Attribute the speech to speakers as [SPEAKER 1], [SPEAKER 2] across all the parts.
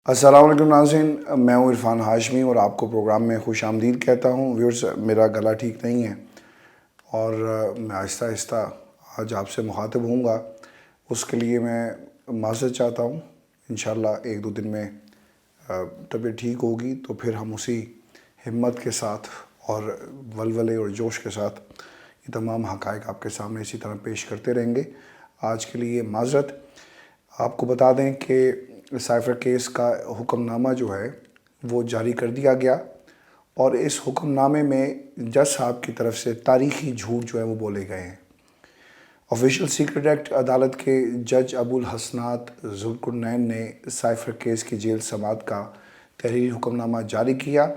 [SPEAKER 1] السلام علیکم ناظرین، میں ہوں عرفان ہاشمی اور آپ کو پروگرام میں خوش آمدید کہتا ہوں۔ ویورز، میرا گلا ٹھیک نہیں ہے اور میں آہستہ آہستہ آج آپ سے مخاطب ہوں گا۔ اس کے لیے میں معذرت چاہتا ہوں۔ انشاءاللہ ایک دو دن میں طبیعت ٹھیک ہوگی تو پھر ہم اسی ہمت کے ساتھ اور ولولے اور جوش کے ساتھ یہ تمام حقائق آپ کے سامنے اسی طرح پیش کرتے رہیں گے۔ آج کے لیے معذرت۔ آپ کو بتا دیں کہ سائفر کیس کا حکم نامہ جو ہے وہ جاری کر دیا گیا اور اس حکم نامے میں جج صاحب کی طرف سے تاریخی جھوٹ جو ہے وہ بولے گئے ہیں۔ آفیشیل سیکرٹ ایکٹ عدالت کے جج ابو الحسنات ذوالقرنین نے سائفر کیس کی جیل سماعت کا تحریری حکم نامہ جاری کیا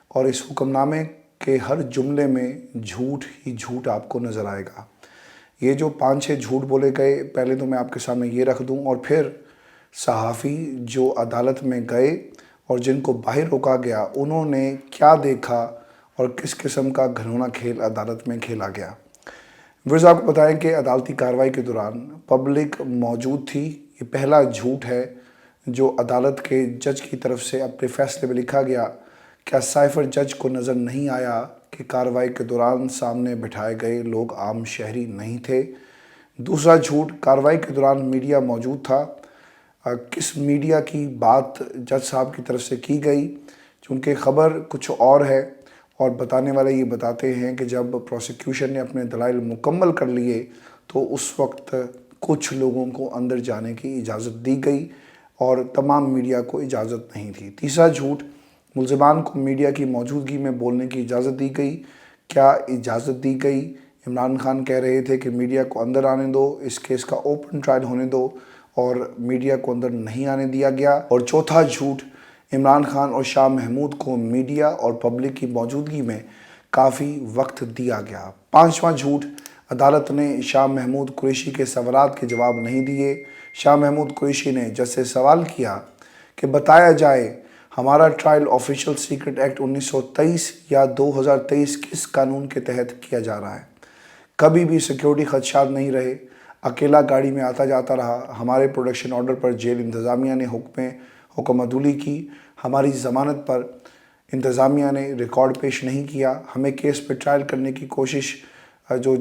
[SPEAKER 1] اور اس حکم نامے کے ہر جملے میں جھوٹ ہی جھوٹ آپ کو نظر آئے گا۔ یہ جو 5-6 جھوٹ بولے گئے، پہلے تو میں آپ کے سامنے یہ رکھ دوں، اور پھر صحافی جو عدالت میں گئے اور جن کو باہر روکا گیا انہوں نے کیا دیکھا اور کس قسم کا گھنونا کھیل عدالت میں کھیلا گیا۔ ویورز، آپ کو بتائیں کہ عدالتی کارروائی کے دوران پبلک موجود تھی۔ یہ پہلا جھوٹ ہے جو عدالت کے جج کی طرف سے اپنے فیصلے میں لکھا گیا۔ کیا سائفر جج کو نظر نہیں آیا کہ کارروائی کے دوران سامنے بٹھائے گئے لوگ عام شہری نہیں تھے؟ دوسرا جھوٹ، کارروائی کے دوران میڈیا موجود تھا۔ کس میڈیا کی بات جج صاحب کی طرف سے کی گئی؟ چونکہ خبر کچھ اور ہے اور بتانے والے یہ بتاتے ہیں کہ جب پروسیکیوشن نے اپنے دلائل مکمل کر لیے تو اس وقت کچھ لوگوں کو اندر جانے کی اجازت دی گئی اور تمام میڈیا کو اجازت نہیں تھی۔ تیسرا جھوٹ، ملزمان کو میڈیا کی موجودگی میں بولنے کی اجازت دی گئی۔ کیا اجازت دی گئی؟ عمران خان کہہ رہے تھے کہ میڈیا کو اندر آنے دو، اس کیس کا اوپن ٹرائل ہونے دو، اور میڈیا کو اندر نہیں آنے دیا گیا۔ اور چوتھا جھوٹ، عمران خان اور شاہ محمود کو میڈیا اور پبلک کی موجودگی میں کافی وقت دیا گیا۔ پانچواں جھوٹ، عدالت نے شاہ محمود قریشی کے سوالات کے جواب نہیں دیے۔ شاہ محمود قریشی نے جج سے سوال کیا کہ بتایا جائے ہمارا ٹرائل آفیشیل سیکرٹ ایکٹ 1923 یا 2023 کس قانون کے تحت کیا جا رہا ہے؟ کبھی بھی سیکیورٹی خدشات نہیں رہے، اکیلا گاڑی میں آتا جاتا رہا، ہمارے پروڈکشن آرڈر پر جیل انتظامیہ نے حکم عدولی کی، ہماری ضمانت پر انتظامیہ نے ریکارڈ پیش نہیں کیا، ہمیں کیس پہ ٹرائل کرنے کی کوشش جو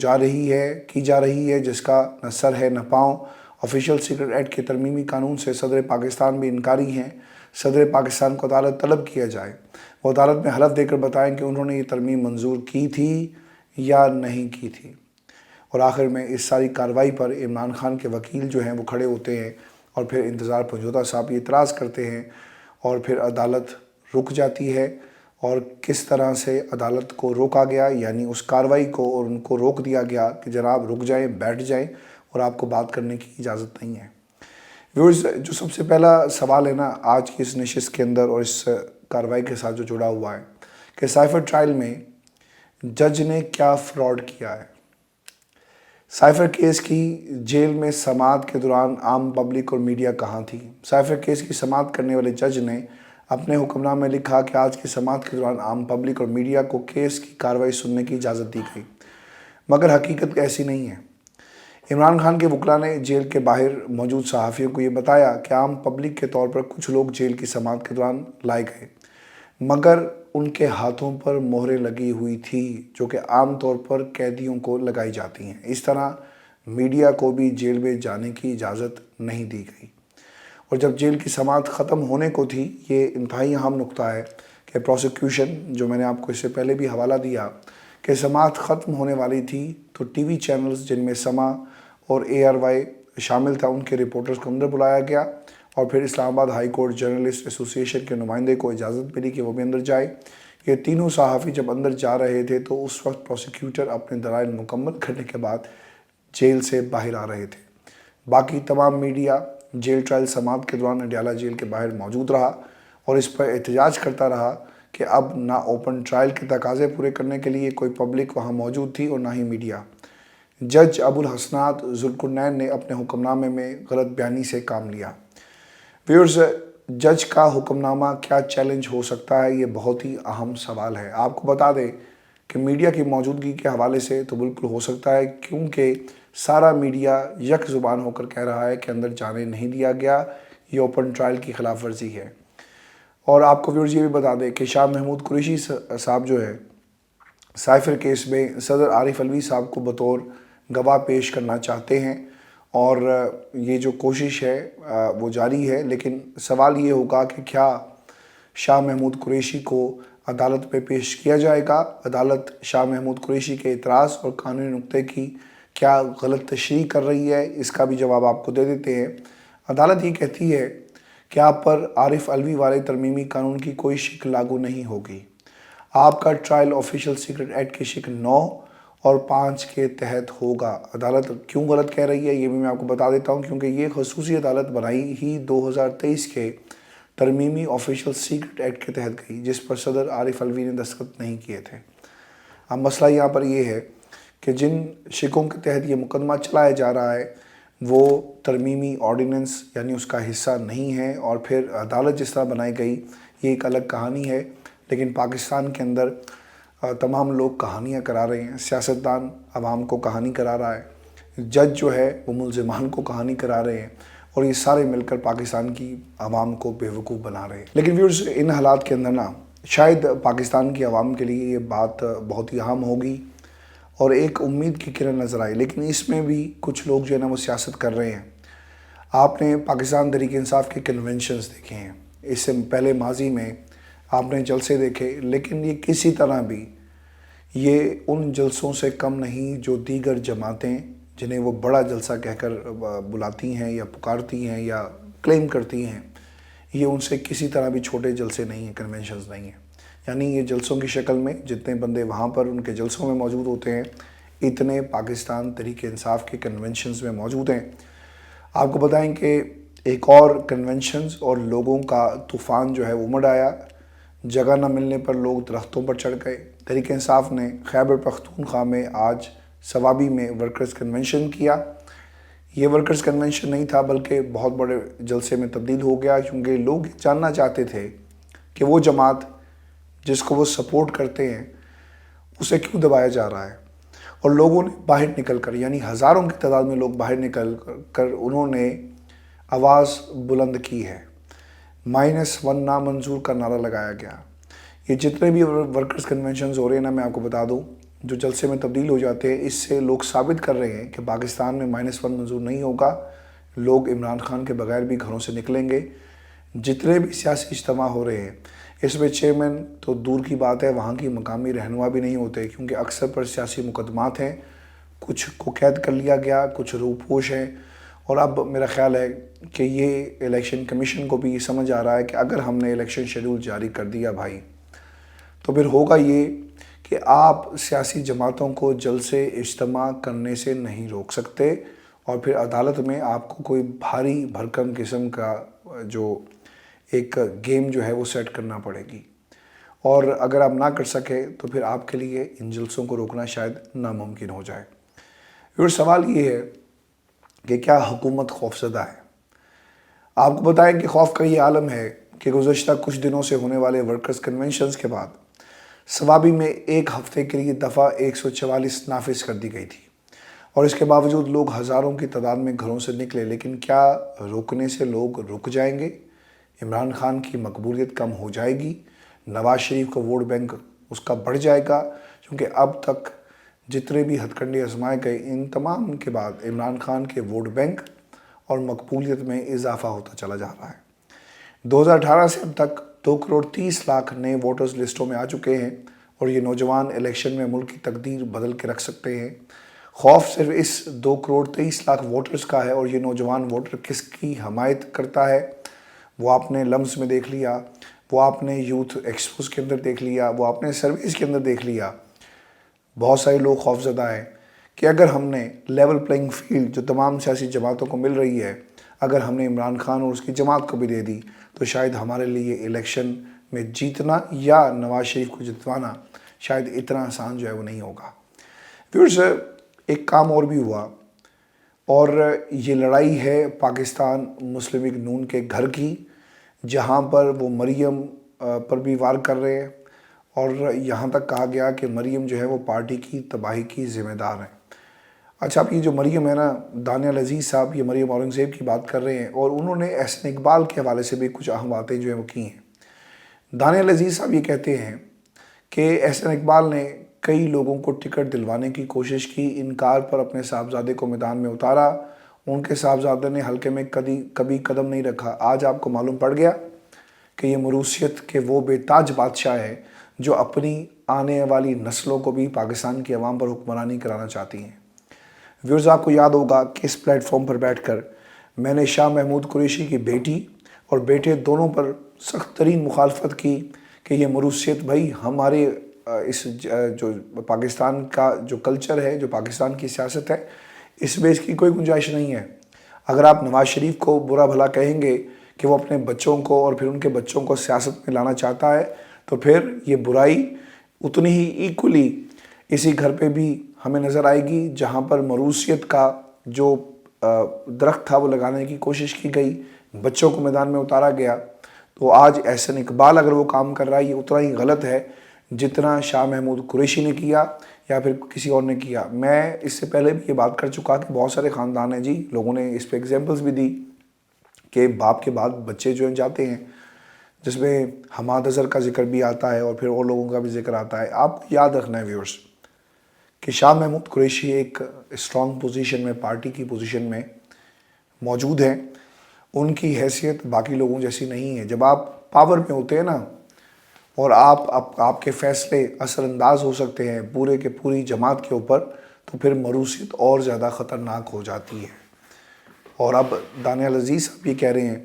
[SPEAKER 1] کی جا رہی ہے جس کا نہ سر ہے نہ پاؤں۔ آفیشیل سیکرٹ ایکٹ کے ترمیمی قانون سے صدر پاکستان بھی انکاری ہیں۔ صدر پاکستان کو عدالت طلب کیا جائے، وہ عدالت میں حلف دے کر بتائیں کہ انہوں نے یہ ترمیم منظور کی تھی یا نہیں کی تھی۔ اور آخر میں اس ساری کارروائی پر عمران خان کے وکیل جو ہیں وہ کھڑے ہوتے ہیں اور پھر انتظار پنجوتا صاحب یہ اعتراض کرتے ہیں اور پھر عدالت رک جاتی ہے۔ اور کس طرح سے عدالت کو روکا گیا، یعنی اس کارروائی کو اور ان کو روک دیا گیا کہ جناب رک جائیں، بیٹھ جائیں اور آپ کو بات کرنے کی اجازت نہیں ہے۔ ویورز، جو سب سے پہلا سوال ہے نا آج کی اس نشست کے اندر اور اس کارروائی کے ساتھ جو جڑا ہوا ہے کہ سائفر ٹرائل میں جج نے کیا فراڈ کیا ہے۔ سائفر کیس کی جیل میں سماعت کے دوران عام پبلک اور میڈیا کہاں تھی؟ سائفر کیس کی سماعت کرنے والے جج نے اپنے حکم نامے میں لکھا کہ آج کی سماعت کے دوران عام پبلک اور میڈیا کو کیس کی کارروائی سننے کی اجازت دی گئی، مگر حقیقت ایسی نہیں ہے۔ عمران خان کے وکلاء نے جیل کے باہر موجود صحافیوں کو یہ بتایا کہ عام پبلک کے طور پر کچھ لوگ جیل کی سماعت کے دوران لائے گئے، مگر ان کے ہاتھوں پر مہریں لگی ہوئی تھی جو کہ عام طور پر قیدیوں کو لگائی جاتی ہیں۔ اس طرح میڈیا کو بھی جیل میں جانے کی اجازت نہیں دی گئی۔ اور جب جیل کی سماعت ختم ہونے کو تھی، یہ انتہائی اہم نقطہ ہے کہ پروسیکیوشن، جو میں نے آپ کو اس سے پہلے بھی حوالہ دیا کہ سماعت ختم ہونے والی تھی تو ٹی وی چینلز جن میں سما اور ARY شامل تھا ان کے رپورٹرز کو اندر بلایا گیا اور پھر اسلام آباد ہائی کورٹ جرنلسٹ ایسوسی ایشن کے نمائندے کو اجازت ملی کہ وہ بھی اندر جائے۔ یہ تینوں صحافی جب اندر جا رہے تھے تو اس وقت پروسیکیوٹر اپنے دلائل مکمل کرنے کے بعد جیل سے باہر آ رہے تھے۔ باقی تمام میڈیا جیل ٹرائل سماعت کے دوران اڈیالہ جیل کے باہر موجود رہا اور اس پر احتجاج کرتا رہا کہ اب نہ اوپن ٹرائل کے تقاضے پورے کرنے کے لیے کوئی پبلک وہاں موجود تھی اور نہ ہی میڈیا۔ جج ابو الحسنات ذوالقرنین نے اپنے حکم نامے میں غلط بیانی سے کام لیا۔ ویورز، جج کا حکم نامہ کیا چیلنج ہو سکتا ہے؟ یہ بہت ہی اہم سوال ہے۔ آپ کو بتا دیں کہ میڈیا کی موجودگی کے حوالے سے تو بالکل ہو سکتا ہے، کیونکہ سارا میڈیا یک زبان ہو کر کہہ رہا ہے کہ اندر جانے نہیں دیا گیا، یہ اوپن ٹرائل کی خلاف ورزی ہے۔ اور آپ کو ویورز یہ بھی بتا دیں کہ شاہ محمود قریشی صاحب جو ہے سائفر کیس میں صدر عارف علوی صاحب کو بطور گواہ پیش کرنا چاہتے ہیں، اور یہ جو کوشش ہے وہ جاری ہے، لیکن سوال یہ ہوگا کہ کیا شاہ محمود قریشی کو عدالت میں پیش کیا جائے گا؟ عدالت شاہ محمود قریشی کے اعتراض اور قانونی نقطے کی کیا غلط تشریح کر رہی ہے؟ اس کا بھی جواب آپ کو دے دیتے ہیں۔ عدالت یہ کہتی ہے کہ آپ پر عارف علوی والے ترمیمی قانون کی کوئی شق لاگو نہیں ہوگی۔ آپ کا ٹرائل آفیشل سیکرٹ ایکٹ کے شق 9 اور 5 کے تحت ہوگا۔ عدالت کیوں غلط کہہ رہی ہے یہ بھی میں آپ کو بتا دیتا ہوں، کیونکہ یہ خصوصی عدالت بنائی ہی 2023 کے ترمیمی آفیشل سیکرٹ ایکٹ کے تحت گئی، جس پر صدر عارف علوی نے دستخط نہیں کیے تھے۔ اب مسئلہ یہاں پر یہ ہے کہ جن شقوں کے تحت یہ مقدمہ چلایا جا رہا ہے وہ ترمیمی آرڈیننس یعنی اس کا حصہ نہیں ہے، اور پھر عدالت جس طرح بنائی گئی یہ ایک الگ کہانی ہے۔ لیکن پاکستان کے اندر تمام لوگ کہانیاں کرا رہے ہیں، سیاستدان عوام کو کہانی کرا رہا ہے، جج جو ہے وہ ملزمان کو کہانی کرا رہے ہیں، اور یہ سارے مل کر پاکستان کی عوام کو بیوقوف بنا رہے ہیں۔ لیکن ویورز ان حالات کے اندر نا شاید پاکستان کی عوام کے لیے یہ بات بہت ہی اہم ہوگی اور ایک امید کی کرن نظر آئی، لیکن اس میں بھی کچھ لوگ جو ہے نا وہ سیاست کر رہے ہیں۔ آپ نے پاکستان تحریک انصاف کے کنونشنز دیکھے ہیں، اس سے پہلے ماضی میں آپ نے جلسے دیکھے، لیکن یہ کسی طرح بھی یہ ان جلسوں سے کم نہیں جو دیگر جماعتیں جنہیں وہ بڑا جلسہ کہہ کر بلاتی ہیں یا پکارتی ہیں یا کلیم کرتی ہیں، یہ ان سے کسی طرح بھی چھوٹے جلسے نہیں ہیں، کنونشنز نہیں ہیں۔ یعنی یہ جلسوں کی شکل میں جتنے بندے وہاں پر ان کے جلسوں میں موجود ہوتے ہیں اتنے پاکستان تحریک انصاف کے کنونشنز میں موجود ہیں۔ آپ کو بتائیں کہ ایک اور کنونشنز اور لوگوں کا طوفان جو ہے وہ امڑ آیا، جگہ نہ ملنے پر لوگ درختوں پر چڑھ گئے۔ تحریک انصاف نے خیبر پختونخوا میں آج ثوابی میں ورکرز کنونشن کیا۔ یہ ورکرز کنونشن نہیں تھا بلکہ بہت بڑے جلسے میں تبدیل ہو گیا، کیونکہ لوگ جاننا چاہتے تھے کہ وہ جماعت جس کو وہ سپورٹ کرتے ہیں اسے کیوں دبایا جا رہا ہے۔ اور لوگوں نے باہر نکل کر، یعنی ہزاروں کی تعداد میں لوگ باہر نکل کر انہوں نے آواز بلند کی ہے۔ -1 نامنظور کا نعرہ لگایا گیا۔ یہ جتنے بھی ورکرز کنونشنز ہو رہے ہیں نا، میں آپ کو بتا دوں، جو جلسے میں تبدیل ہو جاتے ہیں، اس سے لوگ ثابت کر رہے ہیں کہ پاکستان میں -1 منظور نہیں ہوگا، لوگ عمران خان کے بغیر بھی گھروں سے نکلیں گے۔ جتنے بھی سیاسی اجتماع ہو رہے ہیں اس میں چیئرمین تو دور کی بات ہے، وہاں کی مقامی رہنما بھی نہیں ہوتے، کیونکہ اکثر پر سیاسی مقدمات ہیں، کچھ کو قید کر لیا گیا، کچھ روپوش ہیں، اور اب میرا خیال ہے کہ یہ الیکشن کمیشن کو بھی یہ سمجھ آ رہا ہے کہ اگر ہم نے الیکشن شیڈول جاری کر دیا بھائی تو پھر ہوگا یہ کہ آپ سیاسی جماعتوں کو جلسے اجتماع کرنے سے نہیں روک سکتے، اور پھر عدالت میں آپ کو کوئی بھاری بھرکم قسم کا جو ایک گیم جو ہے وہ سیٹ کرنا پڑے گی، اور اگر آپ نہ کر سکے تو پھر آپ کے لیے ان جلسوں کو روکنا شاید ناممکن ہو جائے۔ پھر سوال یہ ہے کہ کیا حکومت خوفزدہ ہے؟ آپ کو بتائیں کہ خوف کا یہ عالم ہے کہ گزشتہ کچھ دنوں سے ہونے والے ورکرز کنونشنز کے بعد ثوابی میں ایک ہفتے کے لیے دفعہ 144 نافذ کر دی گئی تھی، اور اس کے باوجود لوگ ہزاروں کی تعداد میں گھروں سے نکلے، لیکن کیا روکنے سے لوگ رک جائیں گے؟ عمران خان کی مقبولیت کم ہو جائے گی؟ نواز شریف کا ووٹ بینک اس کا بڑھ جائے گا؟ کیونکہ اب تک جتنے بھی ہتھ کنڈے آزمائے گئے ان تمام کے بعد عمران خان کے ووٹ بینک اور مقبولیت میں اضافہ ہوتا چلا جا رہا ہے۔ 2018 سے اب تک 2,30,00,000 نئے ووٹرز لسٹوں میں آ چکے ہیں، اور یہ نوجوان الیکشن میں ملک کی تقدیر بدل کے رکھ سکتے ہیں۔ خوف صرف اس 2,30,00,000 ووٹرز کا ہے، اور یہ نوجوان ووٹر کس کی حمایت کرتا ہے وہ آپ نے لمز میں دیکھ لیا، وہ آپ نے یوتھ ایکسپوز کے اندر دیکھ لیا، وہ آپ نے سرویز کے اندر دیکھ لیا۔ بہت سارے لوگ خوفزدہ ہیں کہ اگر ہم نے لیول پلینگ فیلڈ جو تمام سیاسی جماعتوں کو مل رہی ہے، اگر ہم نے عمران خان اور اس کی جماعت کو بھی دے دی تو شاید ہمارے لیے الیکشن میں جیتنا یا نواز شریف کو جتوانا شاید اتنا آسان جو ہے وہ نہیں ہوگا۔ ویورز، ایک کام اور بھی ہوا، اور یہ لڑائی ہے پاکستان مسلم لیگ نون کے گھر کی، جہاں پر وہ مریم پر بھی وار کر رہے ہیں، اور یہاں تک کہا گیا کہ مریم جو ہے وہ پارٹی کی تباہی کی ذمہ دار ہیں۔ اچھا، اب یہ جو مریم ہے نا، دانیال عزیز صاحب یہ مریم اورنگزیب کی بات کر رہے ہیں، اور انہوں نے احسن اقبال کے حوالے سے بھی کچھ اہم باتیں جو ہیں وہ کی ہیں۔ दानियल अजीज़ साहब ये कहते हैं कि एहसन इकबाल ने कई लोगों को टिकट दिलवाने की कोशिश की, इनकार पर अपने साहबजादे को मैदान में उतारा, उनके साहबजादे ने हल्के में कभी कदम नहीं रखा। आज आपको मालूम पड़ गया कि ये मरूसियत के वो बेताज बादशाह है जो अपनी आने वाली नस्लों को भी पाकिस्तान की आवाम पर हुक्मरानी कराना चाहती हैं। व्यूअर्स, आपको याद होगा कि इस प्लेटफॉर्म पर बैठकर मैंने शाह महमूद कुरैशी की बेटी और बेटे दोनों पर सख्त तरीन मुखालफत की कि ये मरूसियत भाई हमारे इस जो पाकिस्तान का जो कल्चर है, जो पाकिस्तान की सियासत है, इसमें इसकी कोई गुंजाइश नहीं है। अगर आप नवाज़ शरीफ को बुरा भला कहेंगे कि वो अपने बच्चों को और फिर उनके बच्चों को सियासत में लाना चाहता है, तो फिर ये बुराई उतनी ही इक्वली इसी घर पे भी हमें नज़र आएगी, जहाँ पर मरूसियत का जो दरख्त था वो लगाने की कोशिश की गई, बच्चों को मैदान में उतारा गया। तो आज एहसन इकबाल अगर वो काम कर रहा है, ये उतना ही गलत है जितना शाह महमूद कुरैशी ने किया या फिर किसी और ने किया। मैं इससे पहले भी ये बात कर चुका कि बहुत सारे ख़ानदान हैं जी, लोगों ने इस पर एग्जाम्पल्स भी दी कि बाप के बाद बच्चे जो हैं जाते हैं, जिसमें हमाद अज़हर का जिक्र भी आता है और फिर और लोगों का भी जिक्र आता है। आपको याद रखना है व्यूअर्स कि शाह महमूद कुरैशी एक स्ट्रॉन्ग पोजीशन में, पार्टी की पोजीशन में मौजूद हैं। उनकी हैसियत बाकी लोगों जैसी नहीं है। जब आप पावर में होते हैं ना और आपके फ़ैसले असरअंदाज हो सकते हैं पूरे के पूरी जमात के ऊपर, तो फिर मरूसियत और ज़्यादा ख़तरनाक हो जाती है। और अब दानियल अजीज़ साहब ये कह रहे हैं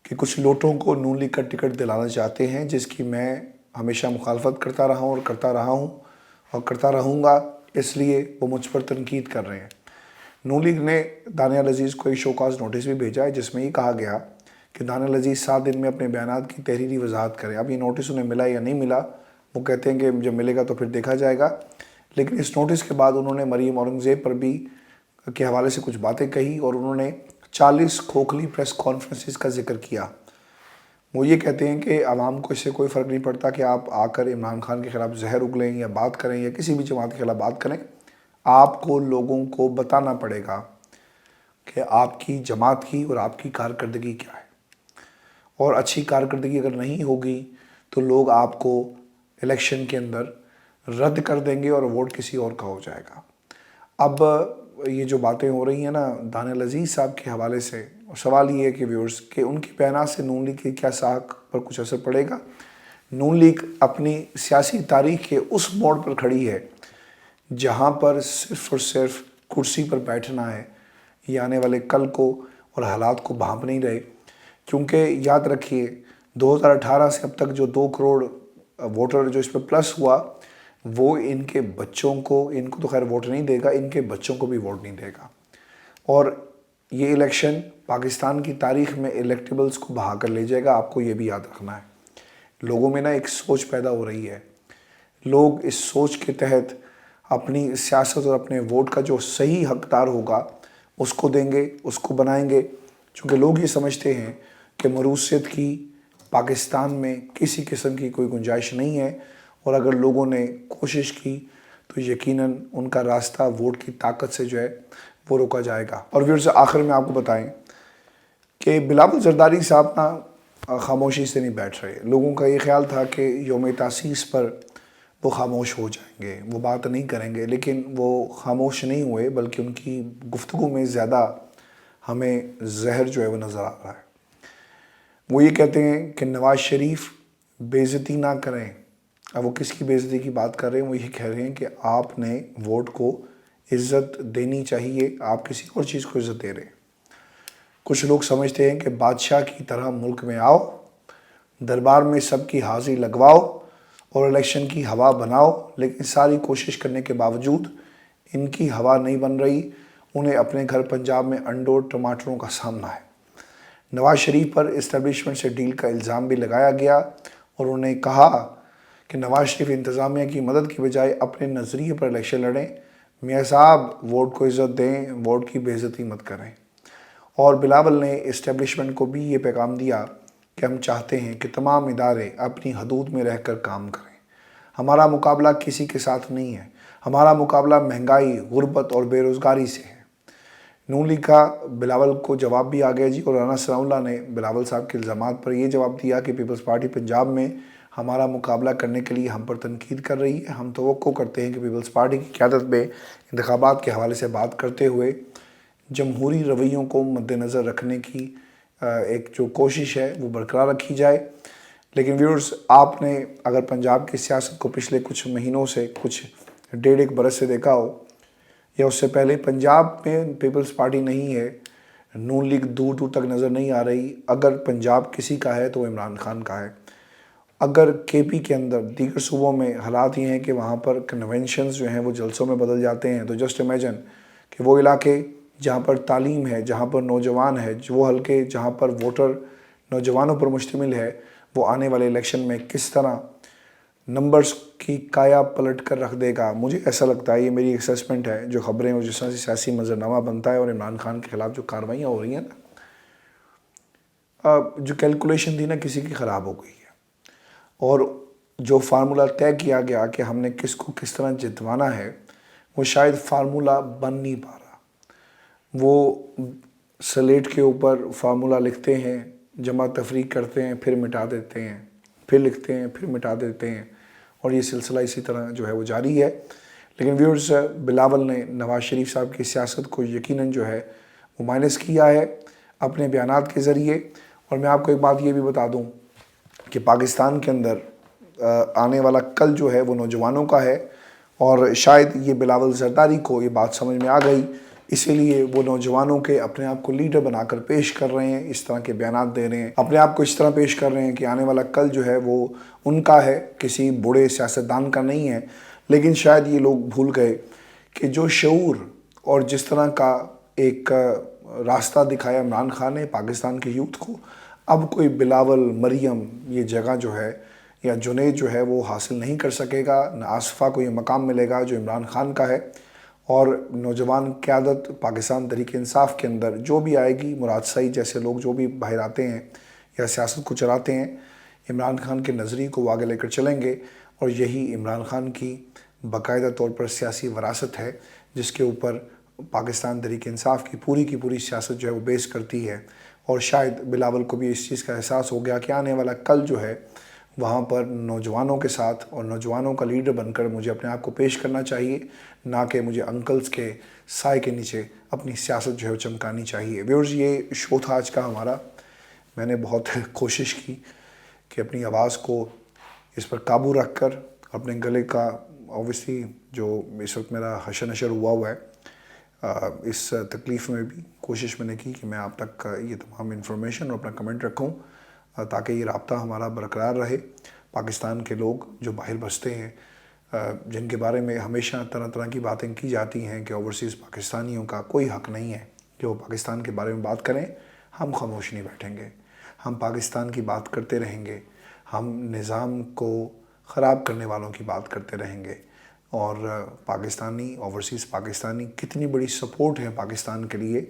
[SPEAKER 1] कि कुछ लोटों को नून लीग का टिकट दिलाना चाहते हैं, जिसकी मैं हमेशा मुखालफत करता रहा हूँ और करता रहा हूँ और करता रहूँगा, इसलिए वो मुझ पर तनकीद कर रहे हैं। नून लीग ने दानियल अजीज़ को एक शोकाज नोटिस भी भेजा है, जिसमें ये कहा गया कि दानियल अजीज़ 7 दिन में अपने बयानात की तहरीरी वजाहत करें। अब ये नोटिस उन्हें मिला या नहीं मिला, वो कहते हैं कि जब मिलेगा तो फिर देखा जाएगा। लेकिन इस नोटिस के बाद उन्होंने मरीम औरंगज़ेब पर भी के हवाले से कुछ बातें कही और उन्होंने 40 खोखली प्रेस कॉन्फ्रेंसेस का जिक्र किया। वो ये कहते हैं कि आवाम को इससे कोई फ़र्क नहीं पड़ता कि आप आकर इमरान खान के ख़िलाफ़ जहर उगलें या बात करें या किसी भी जमात के ख़िलाफ़ बात करें, आपको लोगों को बताना पड़ेगा कि आपकी जमात की और आपकी कारकर्दगी क्या है। और अच्छी कारकर्दगी अगर नहीं होगी तो लोग आपको इलेक्शन के अंदर रद्द कर देंगे और वोट किसी और का हो जाएगा। अब ये जो बातें हो रही हैं ना दानियल अजीज़ साहब के हवाले से, और सवाल ये है कि व्यूअर्स के उनके बयान से नून लीग की क्या साख पर कुछ असर पड़ेगा। नून लीग अपनी सियासी तारीख के उस मोड़ पर खड़ी है जहाँ पर सिर्फ़ और सिर्फ कुर्सी पर बैठना है। ये आने वाले कल को और हालात को भांप नहीं रहे, क्योंकि याद रखिए 2018 से अब तक जो 2 करोड़ वोटर जो इस पर प्लस हुआ, वो इनके बच्चों को, इनको तो खैर वोट नहीं देगा, इनके बच्चों को भी वोट नहीं देगा। और ये इलेक्शन पाकिस्तान की तारीख में इलेक्टेबल्स को बहा कर ले जाएगा। आपको ये भी याद रखना है। लोगों में ना एक सोच पैदा हो रही है, लोग इस सोच के तहत अपनी सियासत और अपने वोट का जो सही हकदार होगा उसको देंगे, उसको बनाएंगे, क्योंकि लोग ये समझते हैं कि मरूसियत की पाकिस्तान में किसी किस्म की कोई गुंजाइश नहीं है। और अगर लोगों ने कोशिश की तो यकीनन उनका रास्ता वोट की ताकत से जो है वो रोका जाएगा। और फिर से आखिर में आपको बताएं कि बिलावल जरदारी साहब ना खामोशी से नहीं बैठ रहे। लोगों का ये ख्याल था कि यौम तासीस पर वो खामोश हो जाएंगे, वो बात नहीं करेंगे, लेकिन वो खामोश नहीं हुए, बल्कि उनकी गुफ्तगू में ज़्यादा हमें जहर जो है वो नज़र आ रहा है। वो ये कहते हैं कि नवाज़ शरीफ बेइज्जती ना करें। अब वो किसकी बेइज्जती की बात कर रहे हैं? वो ये कह रहे हैं कि आपने वोट को इज़्ज़त देनी चाहिए, आप किसी और चीज़ को इज़्ज़त दे रहे हैं। कुछ लोग समझते हैं कि बादशाह की तरह मुल्क में आओ, दरबार में सबकी हाज़िरी लगवाओ और इलेक्शन की हवा बनाओ, लेकिन सारी कोशिश करने के बावजूद इनकी हवा नहीं बन रही। उन्हें अपने घर पंजाब में अंडों टमाटरों का सामना है। नवाज़ शरीफ पर इस्टेब्लिशमेंट से डील का इल्ज़ाम भी लगाया गया और उन्हें कहा कि नवाज़ शरीफ इंतज़ामिया की मदद की बजाय अपने नज़रिए पर इलेक्शन लड़ें। मियाँ साहब वोट को इज़्ज़त दें, वोट की बेइज्जती मत करें। और बिलावल ने इस्टेब्लिशमेंट को भी ये पैगाम दिया कि हम चाहते हैं कि तमाम इदारे अपनी हदूद में रहकर काम करें। हमारा मुकाबला किसी के साथ नहीं है, हमारा मुकाबला महंगाई, गुर्बत और बेरोज़गारी से है। नून लीग का बिलावल को जवाब भी आ गया जी, और राना सनाउल्लाह ने बिलावल साहब के इल्ज़ामात पर ये जवाब दिया कि पीपल्स पार्टी पंजाब में हमारा मुकाबला करने के लिए हम पर तनकीद कर रही है। हम तवक्को करते हैं कि पीपल्स पार्टी की क़यादत में इंतखाबात के हवाले से बात करते हुए जमहूरी रवैयों को मद्देनज़र रखने की एक जो कोशिश है वो बरकरार रखी जाए। लेकिन व्यूअर्स, आपने अगर पंजाब की सियासत को पिछले कुछ महीनों से, कुछ डेढ़ एक बरस से देखा हो या उससे पहले, पंजाब में पीपल्स पार्टी नहीं है, नून लीग दूर दूर तक नज़र नहीं आ रही। अगर पंजाब किसी का है तो वो इमरान खान का है। अगर केपी के अंदर दीगर सूबों में हालात ये हैं कि वहाँ पर कन्वेंशंस जो हैं वो जलसों में बदल जाते हैं, तो जस्ट इमेजिन कि वो इलाके जहाँ पर तालीम है, जहाँ पर नौजवान है, वो हल्के जहाँ पर वोटर नौजवानों पर मुश्तमिल है, वो आने वाले इलेक्शन में किस तरह नंबर्स की काया पलट कर रख देगा। मुझे ऐसा लगता है, ये मेरी असेसमेंट है, जो खबरें और जिस तरह से सियासी मंजरनामा बनता है और इमरान खान के खिलाफ जो कार्रवाइयाँ हो रही हैं ना, जो कैलकुलेशन थी ना किसी की ख़राब हो गई है, और जो फार्मूला तय किया गया कि हमने किसको किस तरह जितवाना है, वो शायद फार्मूला बन नहीं पा रहा। वो स्लेट के ऊपर फार्मूला लिखते हैं, जमा तफरीक करते हैं, फिर मिटा देते हैं, फिर लिखते हैं, फिर मिटा देते हैं, और ये सिलसिला इसी तरह जो है वो जारी है। लेकिन व्यूअर्स, बिलावल ने नवाज़ शरीफ साहब की सियासत को यकीनन जो है वो माइनस किया है अपने बयानात के ज़रिए। और मैं आपको एक बात ये भी बता दूं कि पाकिस्तान के अंदर आने वाला कल जो है वो नौजवानों का है, और शायद ये बिलावल ज़रदारी को ये बात समझ में आ गई, इसीलिए वो नौजवानों के अपने आप को लीडर बनाकर पेश कर रहे हैं, इस तरह के बयानात दे रहे हैं, अपने आप को इस तरह पेश कर रहे हैं कि आने वाला कल जो है वो उनका है, किसी बूढ़े सियासतदान का नहीं है। लेकिन शायद ये लोग भूल गए कि जो शऊर और जिस तरह का एक रास्ता दिखाया इमरान खान ने पाकिस्तान के यूथ को, अब कोई बिलावल, मरियम ये जगह जो है या जुनैद जो है वो हासिल नहीं कर सकेगा, न आसफ़ा को ये मकाम मिलेगा जो इमरान खान का है। और नौजवान क़यादत पाकिस्तान तहरीक इंसाफ के अंदर जो भी आएगी, मुराद सईद जैसे लोग जो भी बाहर आते हैं या सियासत को चलाते हैं, इमरान खान के नज़रिए को आगे लेकर चलेंगे, और यही इमरान खान की बाकायदा तौर पर सियासी वरासत है जिसके ऊपर पाकिस्तान तहरीक इंसाफ की पूरी सियासत जो है वो बेस करती है। और शायद बिलावल को भी इस चीज़ का एहसास हो गया कि आने वाला कल जो है वहाँ पर नौजवानों के साथ और नौजवानों का लीडर बनकर मुझे अपने आप को पेश करना चाहिए, ना कि मुझे अंकल्स के साए के नीचे अपनी सियासत जो है वो चमकानी चाहिए। व्यूअर्स, ये शो था आज का हमारा। मैंने बहुत कोशिश की कि अपनी आवाज़ को इस पर काबू रख कर अपने गले का, ऑब्वियसली जो इस वक्त मेरा हशर नशर हुआ है, इस तकलीफ़ में भी कोशिश मैंने की कि मैं आप तक ये तमाम इन्फॉर्मेशन और अपना कमेंट रखूं, ताकि ये राब्ता हमारा बरकरार रहे। पाकिस्तान के लोग जो बाहर बसते हैं, जिनके बारे में हमेशा तरह तरह की बातें की जाती हैं कि ओवरसीज़ पाकिस्तानियों का कोई हक़ नहीं है कि वो पाकिस्तान के बारे में बात करें, हम खामोश नहीं बैठेंगे, हम पाकिस्तान की बात करते रहेंगे, हम निज़ाम को ख़राब करने वालों की बात करते रहेंगे। और पाकिस्तानी, ओवरसीज़ पाकिस्तानी कितनी बड़ी सपोर्ट है पाकिस्तान के लिए,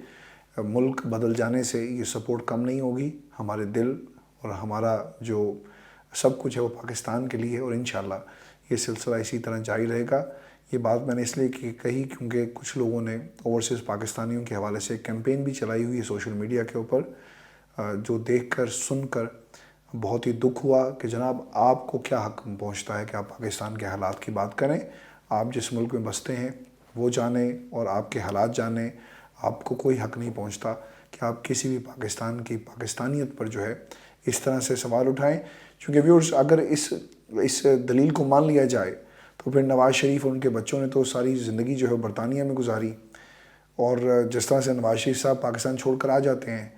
[SPEAKER 1] मुल्क बदल जाने से ये सपोर्ट कम नहीं होगी। हमारे दिल और हमारा जो सब कुछ है वो पाकिस्तान के लिए, और इंशाल्लाह ये सिलसिला इसी तरह जारी रहेगा। ये बात मैंने इसलिए कही क्योंकि कुछ लोगों ने ओवरसीज़ पाकिस्तानियों के हवाले से एक कैंपेन भी चलाई हुई है सोशल मीडिया के ऊपर, जो देखकर सुनकर बहुत ही दुख हुआ कि जनाब, आपको क्या हक़ पहुँचता है कि आप पाकिस्तान के हालात की बात करें। आप जिस मुल्क में बसते हैं वो जानें और आपके हालात जानें। आपको कोई हक़ नहीं पहुँचता कि आप किसी भी पाकिस्तान की पाकिस्तानियत पर जो है इस तरह से सवाल उठाएं। क्योंकि व्यूअर्स, अगर इस दलील को मान लिया जाए तो फिर नवाज़ शरीफ और उनके बच्चों ने तो सारी ज़िंदगी जो है बरतानिया में गुजारी, और जिस तरह से नवाज़ शरीफ साहब पाकिस्तान छोड़कर आ जाते हैं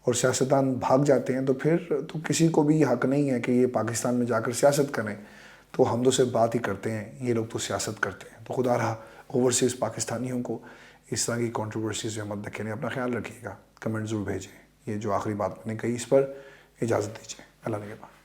[SPEAKER 1] और सियासतदान भाग जाते हैं, तो फिर तो किसी को भी हक़ नहीं है कि ये पाकिस्तान में जाकर सियासत करें। तो हम तो सिर्फ बात ही करते हैं, ये लोग तो सियासत करते हैं। तो खुदा रहा ओवरसीज़ पाकिस्तानियों को इस तरह की कंट्रोवर्सीज़ में मत रखें। अपना ख्याल रखिएगा, कमेंट ज़रूर भेजें। ये जो आखिरी बात मैंने कही, इस पर इजाज़त दीजिए। अल्लाह ने के बाद।